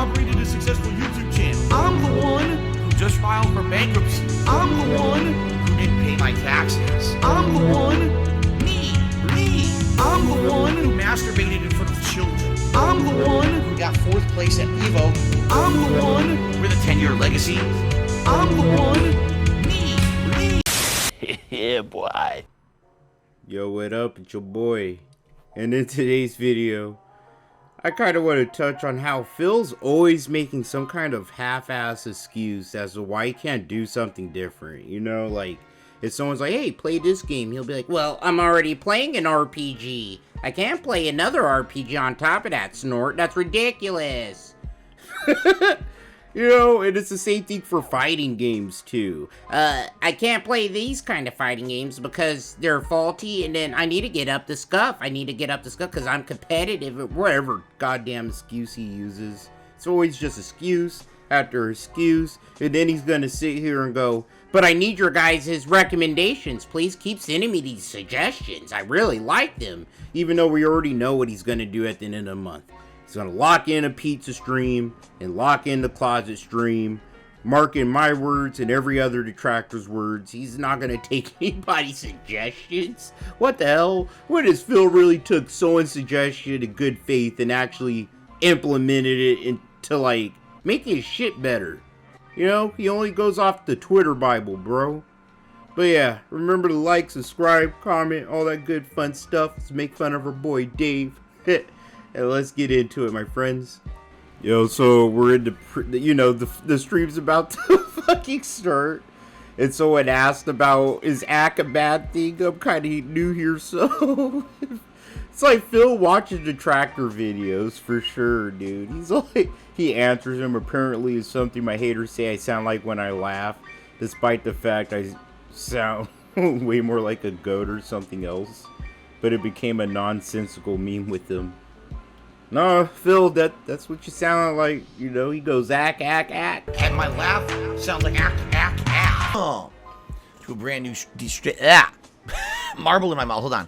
operated a successful YouTube channel. I'm the one Who just filed for bankruptcy. I'm the one Who didn't pay my taxes. I'm the one Me. I'm the one Who masturbated in front of children. I'm the one Who got 4th place at EVO I'm the one with a 10-year legacy. I'm the one Yeah, boy. Yo, what up? It's your boy. And in today's video, I kind of want to touch on how Phil's always making some kind of half-ass excuse as to why he can't do something different. You know, like, if someone's like, hey, play this game, he'll be like, well, I'm already playing an RPG. I can't play another RPG on top of that, Snort. That's ridiculous. You know, and it's the same thing for fighting games, too. I can't play these kind of fighting games because they're faulty, and then I need to get up to scuff. I need to get up to scuff because I'm competitive, or whatever goddamn excuse he uses. It's always just excuse after excuse, and then he's gonna sit here and go, but I need your guys' recommendations. Please keep sending me these suggestions. I really like them, even though we already know what he's gonna do at the end of the month. He's gonna lock in a pizza stream and lock in the closet stream, marking my words and every other detractor's words. He's not gonna take anybody's suggestions. What the hell? What if Phil really took someone's suggestion in good faith and actually implemented it into, like, making his shit better? You know, he only goes off the Twitter Bible, bro. But yeah, remember to like, subscribe, comment, all that good fun stuff. Let's make fun of our boy Dave. And let's get into it, my friends. Yo, so we're in the stream's about to fucking start. And someone asked about, is ACK a bad thing? I'm kind of new here, so... It's like Phil watches detractor videos, for sure, dude. He's like, he answers them. Apparently it's something my haters say I sound like when I laugh. Despite the fact I sound way more like a goat or something else. But it became a nonsensical meme with him. No, Phil, that's what you sound like. You know, he goes ACK ACK ACK. And my laugh sounds like ACK ACK ACK. Oh. To a brand new marble in my mouth. Hold on.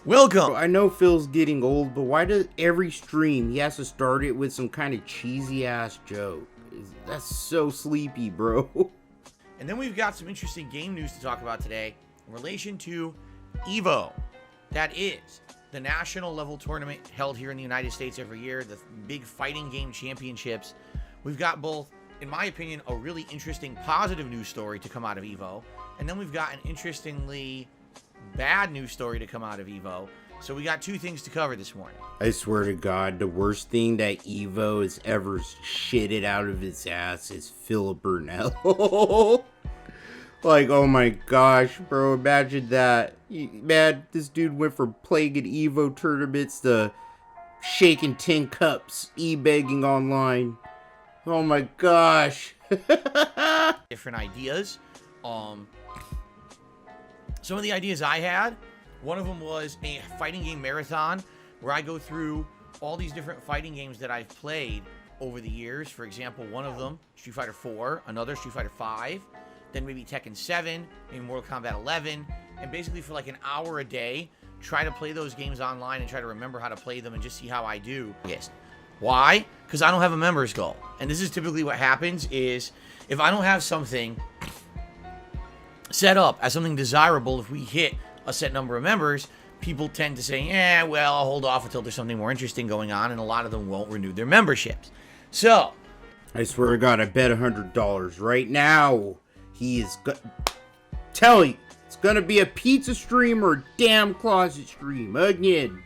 Welcome. I know Phil's getting old, but why does every stream he has to start it with some kind of cheesy ass joke? That's so sleepy, bro. And then we've got some interesting game news to talk about today in relation to EVO. That is the national level tournament held here in the United States every year, the big fighting game championships. We've got both, in my opinion, a really interesting positive news story to come out of EVO, and then we've got an interestingly bad news story to come out of EVO. So we got two things to cover this morning. I swear to God, the worst thing that EVO has ever shitted out of its ass is Philip Burnell. Like, oh my gosh, bro, imagine that. Man, this dude went from playing in EVO tournaments to shaking tin cups, e-begging online. Oh my gosh. Different ideas. Some of the ideas I had, one of them was a fighting game marathon where I go through all these different fighting games that I've played over the years. For example, one of them, Street Fighter 4, another Street Fighter 5, then maybe Tekken 7, maybe Mortal Kombat 11, and basically for like an hour a day, try to play those games online and try to remember how to play them and just see how I do. Yes. Why? Because I don't have a members goal. And this is typically what happens is, if I don't have something set up as something desirable, if we hit a set number of members, people tend to say, yeah, well, I'll hold off until there's something more interesting going on, and a lot of them won't renew their memberships. So, I swear to God, I bet $100 right now. He is tell you, it's gonna be a pizza stream or a damn closet stream again.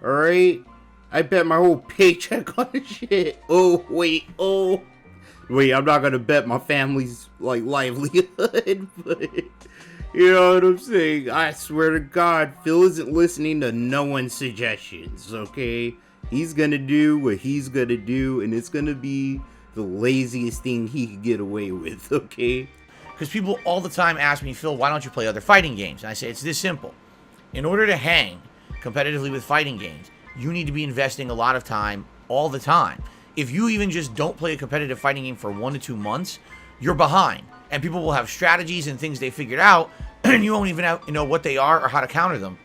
Alright? I bet my whole paycheck on this shit. Oh, wait, I'm not gonna bet my family's, like, livelihood, but, you know what I'm saying? I swear to God, Phil isn't listening to no one's suggestions, okay? He's gonna do what he's gonna do, and it's gonna be the laziest thing he could get away with, okay? Because people all the time ask me, Phil, why don't you play other fighting games? And I say, it's this simple. In order to hang competitively with fighting games, you need to be investing a lot of time all the time. If you even just don't play a competitive fighting game for 1 to 2 months, you're behind. And people will have strategies and things they figured out, and you won't even know what they are or how to counter them.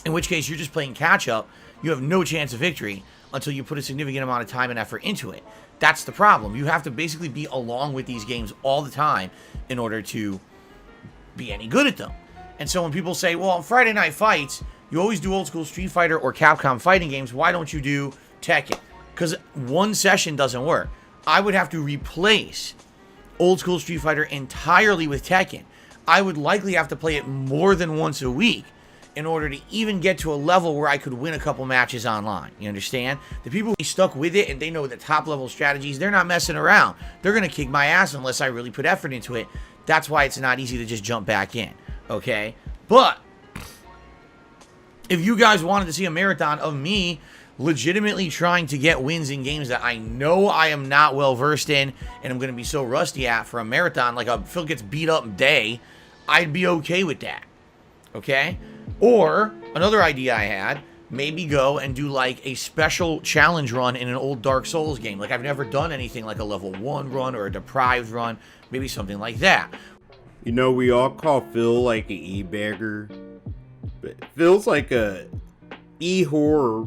In which case, you're just playing catch-up. You have no chance of victory until you put a significant amount of time and effort into it. That's the problem. You have to basically be along with these games all the time in order to be any good at them. And so when people say, well, on Friday Night Fights, you always do old school Street Fighter or Capcom fighting games, why don't you do Tekken? Because one session doesn't work. I would have to replace old school Street Fighter entirely with Tekken. I would likely have to play it more than once a week in order to even get to a level where I could win a couple matches online. You understand? The people who stuck with it and they know the top level strategies, they're not messing around. They're going to kick my ass unless I really put effort into it. That's why it's not easy to just jump back in. Okay? But if you guys wanted to see a marathon of me legitimately trying to get wins in games that I know I am not well versed in and I'm going to be so rusty at for a marathon, like a Phil gets beat up day, I'd be okay with that. Okay? Or another idea I had, maybe go and do like a special challenge run in an old Dark Souls game. Like I've never done anything like a level 1 run or a deprived run, maybe something like that. You know, we all call Phil like an e-bagger, but Phil's like a e-horror.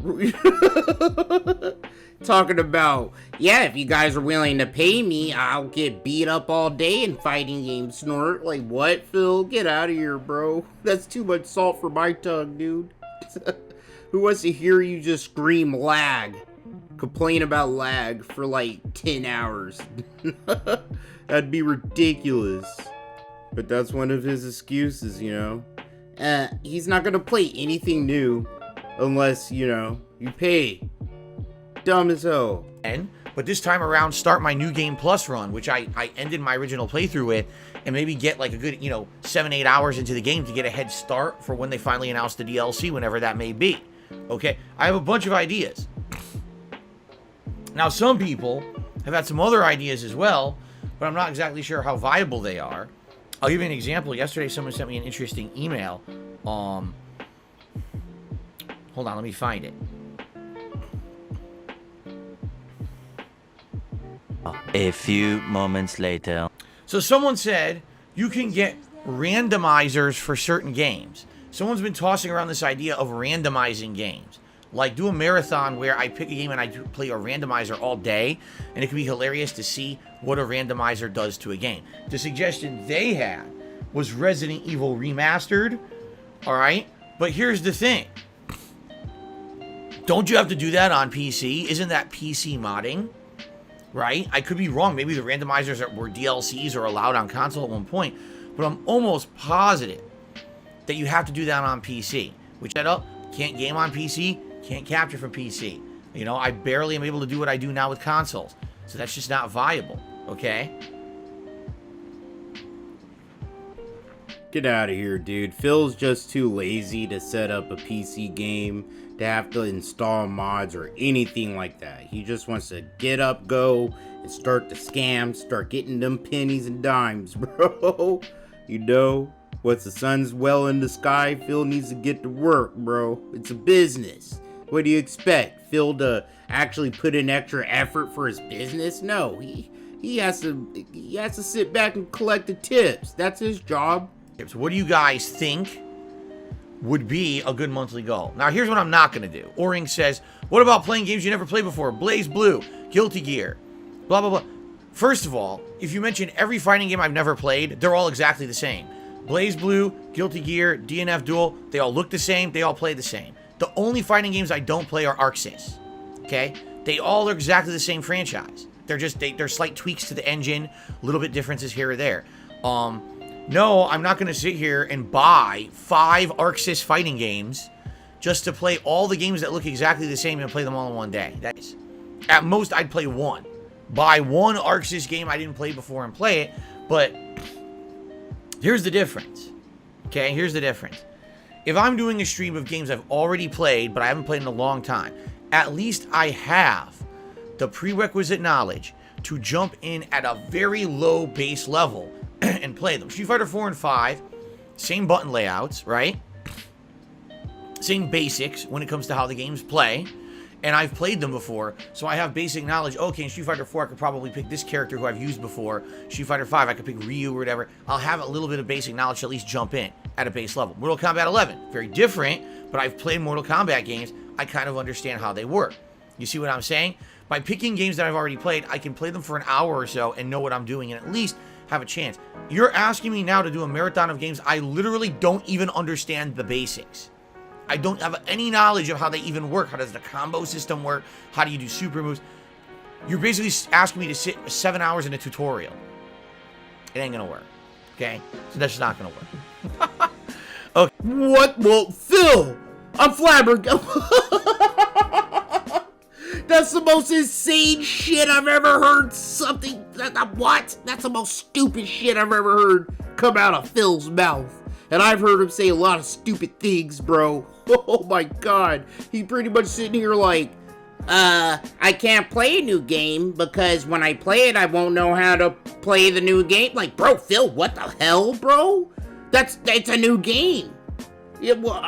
Talking about, yeah, if you guys are willing to pay me, I'll get beat up all day in fighting games, snort. Like, what, Phil? Get out of here, bro. That's too much salt for my tongue, dude. Who wants to hear you just scream lag? Complain about lag for like 10 hours. That'd be ridiculous. But that's one of his excuses, you know. He's not gonna play anything new unless, you know, you pay. Dumb as hell. But this time around, start my New Game Plus run, which I ended my original playthrough with, and maybe get like a good, 7-8 hours into the game to get a head start for when they finally announce the DLC, whenever that may be. Okay? I have a bunch of ideas. Now, some people have had some other ideas as well, but I'm not exactly sure how viable they are. I'll give you an example. Yesterday, someone sent me an interesting email. Hold on, let me find it. A few moments later. So someone said you can get randomizers for certain games. Someone's been tossing around this idea of randomizing games. Like do a marathon where I pick a game and I play a randomizer all day, and it can be hilarious to see what a randomizer does to a game. The suggestion they had was Resident Evil Remastered. All right? But here's the thing. Don't you have to do that on PC? Isn't that PC modding? Right? I could be wrong. Maybe the randomizers were DLCs or allowed on console at one point. But I'm almost positive that you have to do that on PC. Which set up, can't game on PC, can't capture from PC. You know, I barely am able to do what I do now with consoles. So that's just not viable. Okay? Get out of here, dude. Phil's just too lazy to set up a PC game, to have to install mods or anything like that. He just wants to get up, go, and start the scam, start getting them pennies and dimes, bro. You know, once the sun's well in the sky, Phil needs to get to work, bro. It's a business. What do you expect? Phil to actually put in extra effort for his business? No, he has to sit back and collect the tips. That's his job. So what do you guys think would be a good monthly goal? Now, here's what I'm not going to do. O-Ring says, what about playing games you never played before? Blaze Blue, Guilty Gear, blah, blah, blah. First of all, if you mention every fighting game I've never played, they're all exactly the same. Blaze Blue, Guilty Gear, DNF Duel, they all look the same. They all play the same. The only fighting games I don't play are Arc Sys. Okay? They all are exactly the same franchise. They're just, they're slight tweaks to the engine, little bit differences here or there. No, I'm not going to sit here and buy 5 Arc Sys fighting games just to play all the games that look exactly the same and play them all in one day. That is, at most, I'd play one. Buy one Arc Sys game I didn't play before and play it, but here's the difference. Okay, here's the difference. If I'm doing a stream of games I've already played, but I haven't played in a long time, at least I have the prerequisite knowledge to jump in at a very low base level and play them. Street Fighter 4 and 5, same button layouts, right? Same basics when it comes to how the games play. And I've played them before, so I have basic knowledge. Okay, in Street Fighter 4, I could probably pick this character who I've used before. Street Fighter 5, I could pick Ryu or whatever. I'll have a little bit of basic knowledge to at least jump in at a base level. Mortal Kombat 11, very different, but I've played Mortal Kombat games. I kind of understand how they work. You see what I'm saying? By picking games that I've already played, I can play them for an hour or so and know what I'm doing and at least have a chance. You're asking me now to do a marathon of games I literally don't even understand the basics. I don't have any knowledge of how they even work. How does the combo system work? How do you do super moves? You're basically asking me to sit 7 hours in a tutorial. It ain't gonna work. Okay? So that's just not gonna work. Okay. What? Well, Phil, I'm flabbergasted. That's the most insane shit I've ever heard. What? That's the most stupid shit I've ever heard come out of Phil's mouth. And I've heard him say a lot of stupid things, bro. Oh my god. He pretty much sitting here like, I can't play a new game because when I play it, I won't know how to play the new game. Like, bro, Phil, what the hell, bro? That's a new game. Yeah, well,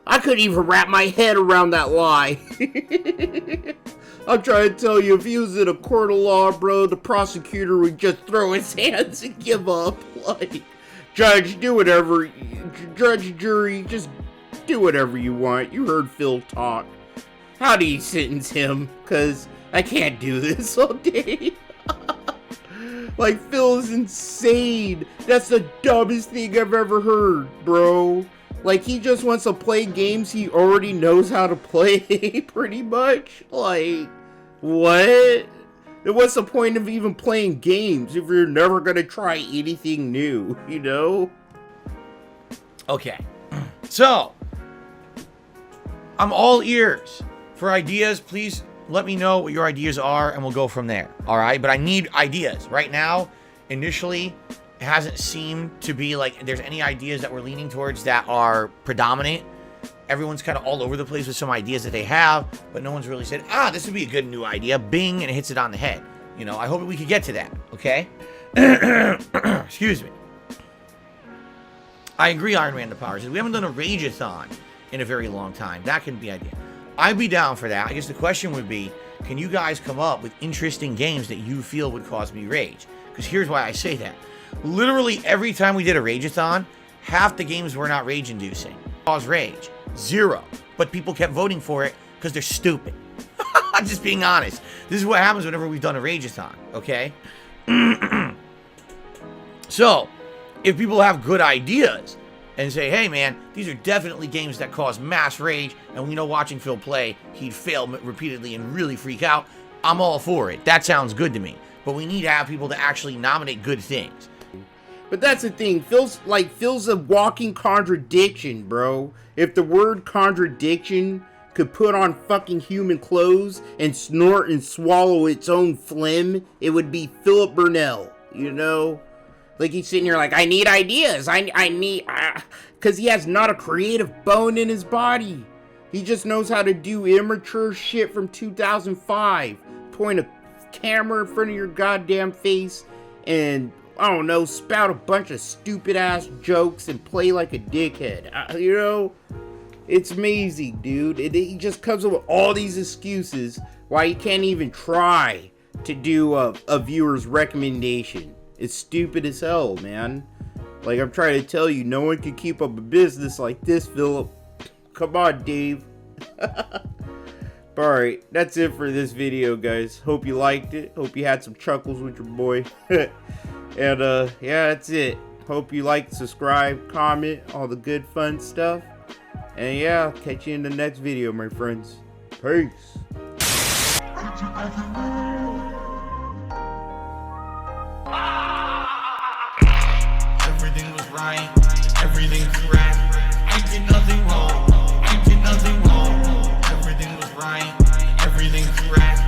I couldn't even wrap my head around that lie. I'm trying to tell you, if he was in a court of law, bro, the prosecutor would just throw his hands and give up. Like, judge, do whatever. Judge, jury, just do whatever you want. You heard Phil talk. How do you sentence him? Because I can't do this all day. Like, Phil is insane. That's the dumbest thing I've ever heard, bro. Like, he just wants to play games he already knows how to play, pretty much. Like, what? Then what's the point of even playing games if you're never gonna try anything new, you know? Okay. So, I'm all ears for ideas. Please let me know what your ideas are, and we'll go from there. All right? But I need ideas. Right now, initially, it hasn't seemed to be like there's any ideas that we're leaning towards that are predominant. Everyone's kind of all over the place with some ideas that they have, but no one's really said, this would be a good new idea. Bing, and it hits it on the head. You know, I hope we could get to that, okay? Excuse me. I agree, Iron Man the Power says, we haven't done a Rageathon in a very long time. That can be an idea. I'd be down for that. I guess the question would be, can you guys come up with interesting games that you feel would cause me rage? Because here's why I say that. Literally every time we did a Rageathon, half the games were not rage-inducing. Cause rage. 0. But people kept voting for it because they're stupid. I'm just being honest. This is what happens whenever we've done a Rageathon, okay? So, if people have good ideas and say, hey man, these are definitely games that cause mass rage, and we know watching Phil play, he'd fail repeatedly and really freak out, I'm all for it. That sounds good to me. But we need to have people to actually nominate good things. But that's the thing, Phil's a walking contradiction, bro. If the word contradiction could put on fucking human clothes and snort and swallow its own phlegm, it would be Philip Burnell, you know? Like, he's sitting here like, I need ideas, I need, because he has not a creative bone in his body. He just knows how to do immature shit from 2005. Point a camera in front of your goddamn face and, I don't know, spout a bunch of stupid-ass jokes and play like a dickhead. You know? It's amazing, dude. He just comes up with all these excuses why he can't even try to do a viewer's recommendation. It's stupid as hell, man. Like, I'm trying to tell you, no one can keep up a business like this, Philip. Come on, Dave. Alright, that's it for this video, guys. Hope you liked it. Hope you had some chuckles with your boy. And, yeah, that's it. Hope you like, subscribe, comment, all the good fun stuff. And, yeah, catch you in the next video, my friends. Peace. Everything was right. Everything correct. I did nothing wrong. I did nothing wrong. Everything was right. Everything correct.